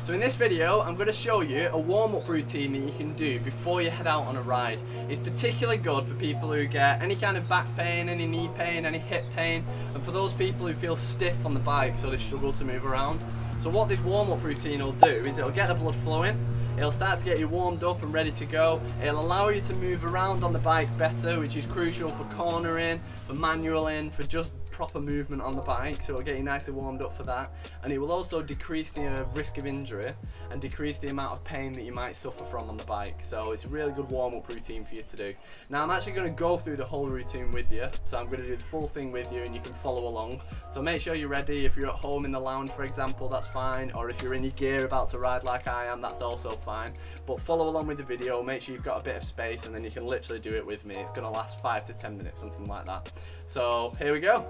So in this video, I'm going to show you a warm-up routine that you can do before you head out on a ride. It's particularly good for people who get any kind of back pain, any knee pain, any hip pain, and for those people who feel stiff on the bike so they struggle to move around. So what this warm-up routine will do is it'll get the blood flowing, it'll start to get you warmed up and ready to go, it'll allow you to move around on the bike better, which is crucial for cornering, for manualing, for just proper movement on the bike, so it'll get you nicely warmed up for that, and it will also decrease the risk of injury and decrease the amount of pain that you might suffer from on the bike. So it's a really good warm-up routine for you to do. Now I'm actually going to go through the whole routine with you, so I'm going to do the full thing with you and you can follow along. So make sure you're ready. If you're at home in the lounge, for example, that's fine, or if you're in your gear about to ride like I am, that's also fine, but follow along with the video, make sure you've got a bit of space, and then you can literally do it with me. It's going to last 5 to 10 minutes, something like that. So here we go.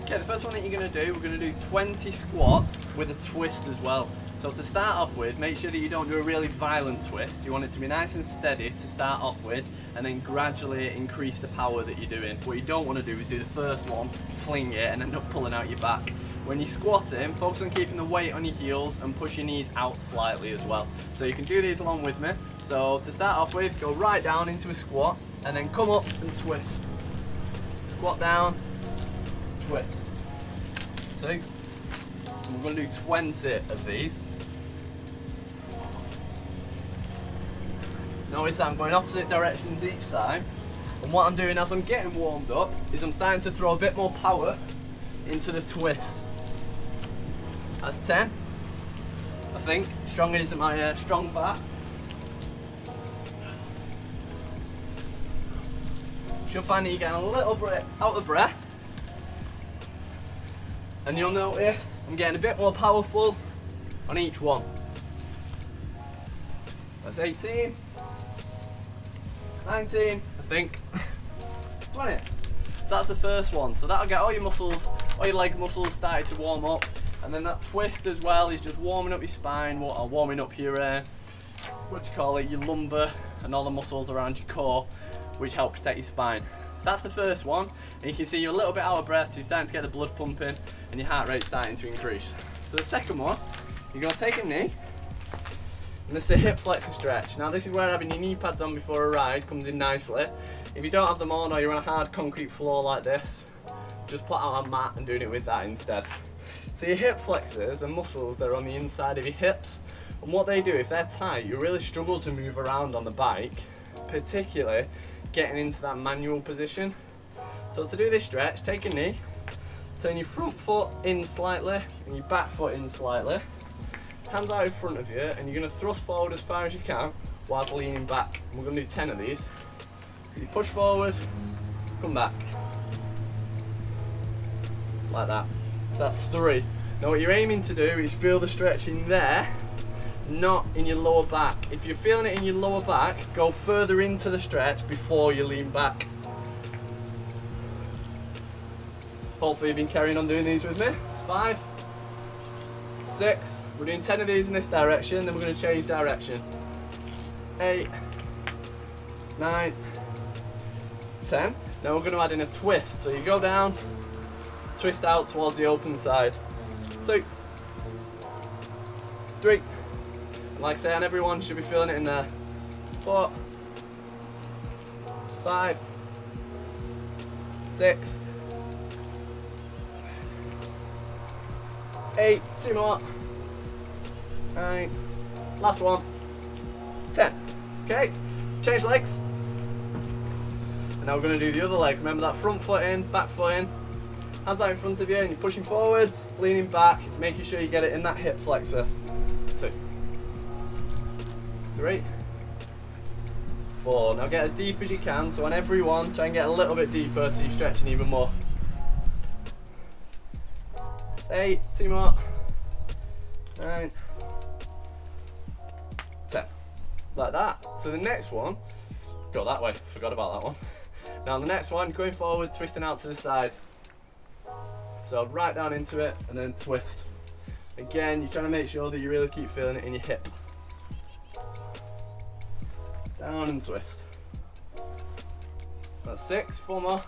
Okay, the first one that you're going to do, we're going to do 20 squats with a twist as well. So to start off with, make sure that you don't do a really violent twist. You want it to be nice and steady to start off with, and then gradually increase the power that you're doing. What you don't want to do is do the first one, fling it, and end up pulling out your back. When you're squatting, focus on keeping the weight on your heels and push your knees out slightly as well. So you can do these along with me. So to start off with, go right down into a squat, and then come up and twist. Squat down, twist. 2. And we're going to do 20 of these. Notice that I'm going opposite directions each side, and what I'm doing as I'm getting warmed up is I'm starting to throw a bit more power into the twist. That's 10, I think. Strong isn't my strong back. You'll find that you're getting a little bit out of breath, and you'll notice I'm getting a bit more powerful on each one. That's 18, 19, I think, 20. So that's the first one. So that'll get all your muscles, all your leg muscles started to warm up, and then that twist as well is just warming up your spine, or warming up your, your lumbar and all the muscles around your core, which help protect your spine. So that's the first one, and you can see you're a little bit out of breath, so you're starting to get the blood pumping and your heart rate starting to increase. So the second one, you're going to take a knee, and this is a hip flexor stretch. Now this is where having your knee pads on before a ride comes in nicely. If you don't have them on, or you're on a hard concrete floor like this, just put out a mat and doing it with that instead. So your hip flexors are muscles that are on the inside of your hips, and what they do, if they're tight, you really struggle to move around on the bike, particularly getting into that manual position. So to do this stretch, take a knee, turn your front foot in slightly and your back foot in slightly, hands out in front of you, and you're going to thrust forward as far as you can whilst leaning back. And we're going to do 10 of these. You push forward, come back, like that. So that's 3. Now what you're aiming to do is feel the stretch in there, not in your lower back. If you're feeling it in your lower back, go further into the stretch before you lean back. Hopefully you've been carrying on doing these with me. It's 5, 6, we're doing 10 of these in this direction, then we're going to change direction. 8, 9, 10. Now we're going to add in a twist. So you go down, twist out towards the open side. 2, 3, like I say, and everyone should be feeling it in there. 4, 5, 6, 8, 2 more, 9, last one, 10. Okay, change legs. And now we're going to do the other leg. Remember that front foot in, back foot in, hands out in front of you, and you're pushing forwards, leaning back, making sure you get it in that hip flexor. 2, 3, 4. Now get as deep as you can, so on every one, try and get a little bit deeper so you're stretching even more. 8, 2 more, 9, 10. Like that. So the next one, go that way, forgot about that one. Now the next one, going forward, twisting out to the side. So right down into it and then twist. Again, you're trying to make sure that you really keep feeling it in your hip. Down and twist. That's 6, 4 more.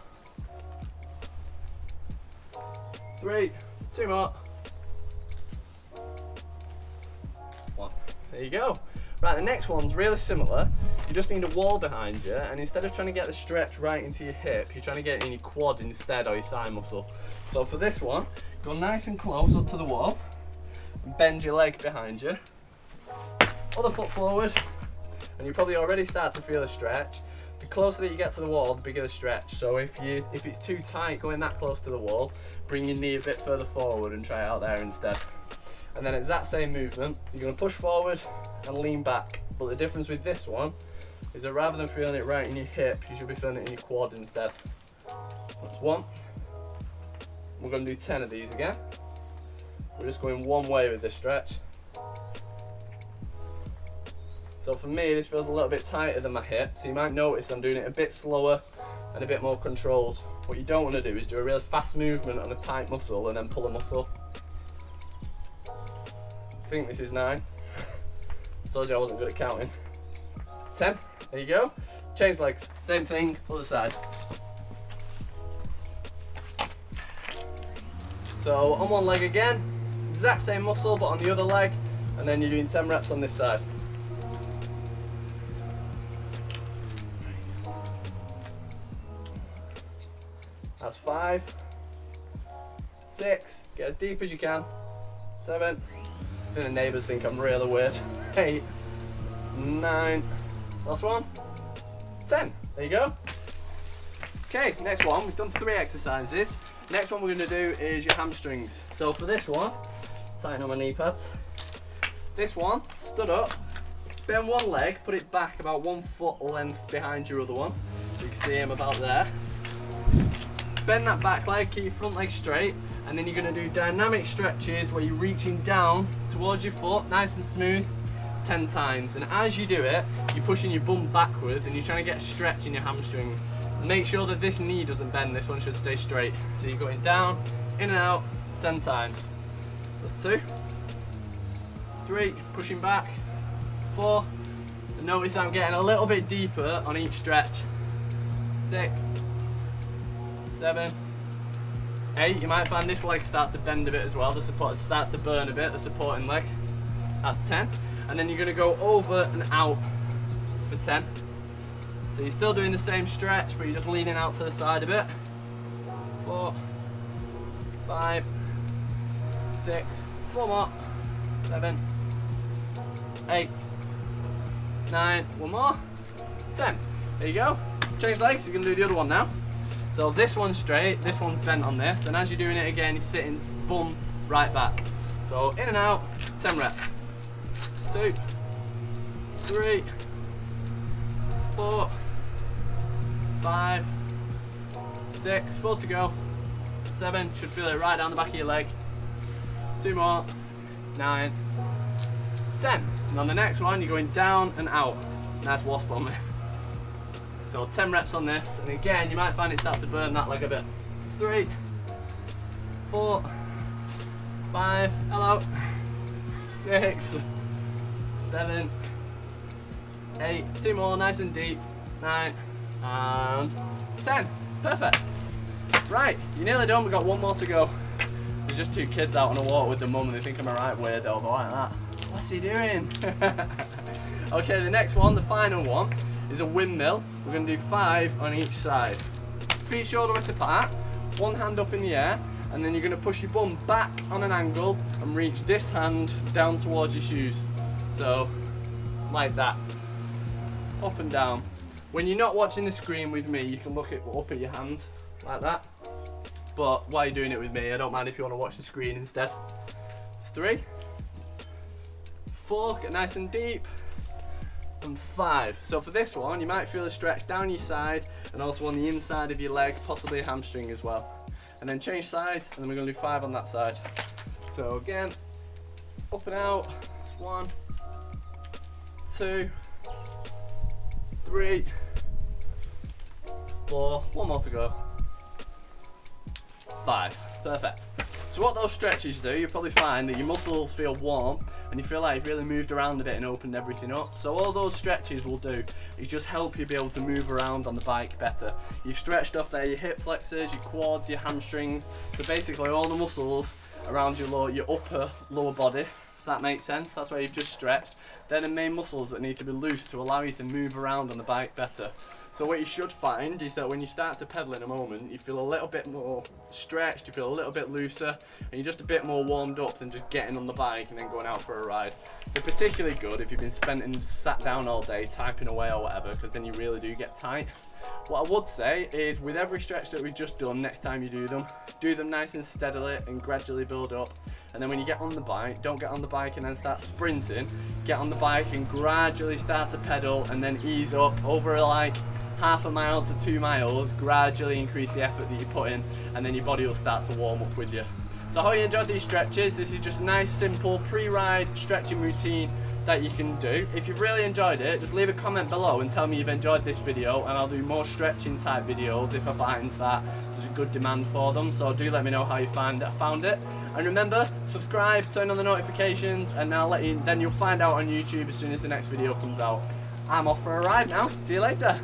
3, 2 more. 1. There you go. Right, the next one's really similar. You just need a wall behind you, and instead of trying to get the stretch right into your hip, you're trying to get it in your quad instead, or your thigh muscle. So for this one, go nice and close up to the wall, and bend your leg behind you. Other foot forward, and you probably already start to feel a stretch. The closer that you get to the wall, the bigger the stretch. So if it's too tight going that close to the wall, bring your knee a bit further forward and try it out there instead. And then it's that same movement. You're going to push forward and lean back. But the difference with this one is that rather than feeling it right in your hip, you should be feeling it in your quad instead. That's 1. We're going to do 10 of these again. We're just going one way with this stretch. So for me, this feels a little bit tighter than my hip, so you might notice I'm doing it a bit slower and a bit more controlled. What you don't want to do is do a really fast movement on a tight muscle and then pull a muscle. I think this is 9. I told you I wasn't good at counting. 10, there you go. Change legs, same thing, other side. So on one leg again, exact same muscle but on the other leg, and then you're doing 10 reps on this side. That's 5, 6, get as deep as you can, 7, I think the neighbours think I'm really weird, 8, 9, last one, 10, there you go. Okay, next one, we've done 3 exercises. Next one we're going to do is your hamstrings. So for this one, tighten on my knee pads. This one, stood up, bend one leg, put it back about 1 foot length behind your other one, so you can see him about there. Bend that back leg, keep your front leg straight, and then you're going to do dynamic stretches where you're reaching down towards your foot, nice and smooth, 10 times. And as you do it, you're pushing your bum backwards and you're trying to get a stretch in your hamstring. Make sure that this knee doesn't bend, this one should stay straight. So you're going down, in and out, 10 times. So that's 2, 3, pushing back, 4, and notice I'm getting a little bit deeper on each stretch. 6, 7, 8, you might find this leg starts to bend a bit as well, the support starts to burn a bit, the supporting leg. That's 10, and then you're going to go over and out for 10. So you're still doing the same stretch, but you're just leaning out to the side a bit. 4, 5, 6, 4 more, 7, 8, 9, 1 more, 10. There you go. Change legs, you're going to do the other one now. So this one's straight, this one's bent on this, and as you're doing it again, you're sitting bum right back. So in and out, 10 reps. 2, 3, 4, 5, 6, 4 to go, 7, should feel it right down the back of your leg, 2 more, 9, 10. And on the next one, you're going down and out. Nice wasp on me. So 10 reps on this, and again, you might find it start to burn that leg a bit. 3, 4, 5, hello, 6, 7, 8, 2 more, nice and deep, 9, and 10. Perfect. Right, you're nearly done, we've got 1 more to go. There's just 2 kids out on a walk with their mum and they think I'm a right weirdo, but like that. What's he doing? Okay, the next one, the final one, is a windmill. We're going to do 5 on each side. Feet shoulder width apart, one hand up in the air, and then you're going to push your bum back on an angle and reach this hand down towards your shoes. So, like that. Up and down. When you're not watching the screen with me, you can look up at your hand, like that. But while you're doing it with me, I don't mind if you want to watch the screen instead. It's 3, 4, get nice and deep, and 5. So for this one, you might feel a stretch down your side and also on the inside of your leg, possibly a hamstring as well. And then change sides, and then we're going to do 5 on that side. So again, up and out. It's 1, 2, 3, 4. 1 more to go. 5. Perfect. So what those stretches do, you'll probably find that your muscles feel warm and you feel like you've really moved around a bit and opened everything up. So all those stretches will do is just help you be able to move around on the bike better. You've stretched off there your hip flexors, your quads, your hamstrings, so basically all the muscles around your upper lower body, if that makes sense. That's where you've just stretched. They're the main muscles that need to be loose to allow you to move around on the bike better. So what you should find is that when you start to pedal in a moment, you feel a little bit more stretched, you feel a little bit looser, and you're just a bit more warmed up than just getting on the bike and then going out for a ride. They're particularly good if you've been sat down all day typing away or whatever, because then you really do get tight. What I would say is with every stretch that we've just done, next time you do them nice and steadily and gradually build up. And then when you get on the bike, don't get on the bike and then start sprinting. Get on the bike and gradually start to pedal and then ease up over like half a mile to 2 miles, gradually increase the effort that you put in, and then your body will start to warm up with you. So I hope you enjoyed these stretches. This is just a nice simple pre-ride stretching routine that you can do. If you've really enjoyed it, just leave a comment below and tell me you've enjoyed this video, and I'll do more stretching type videos if I find that there's a good demand for them. So do let me know how you found it. And remember, subscribe, turn on the notifications, and then you'll find out on YouTube as soon as the next video comes out. I'm off for a ride now. See you later.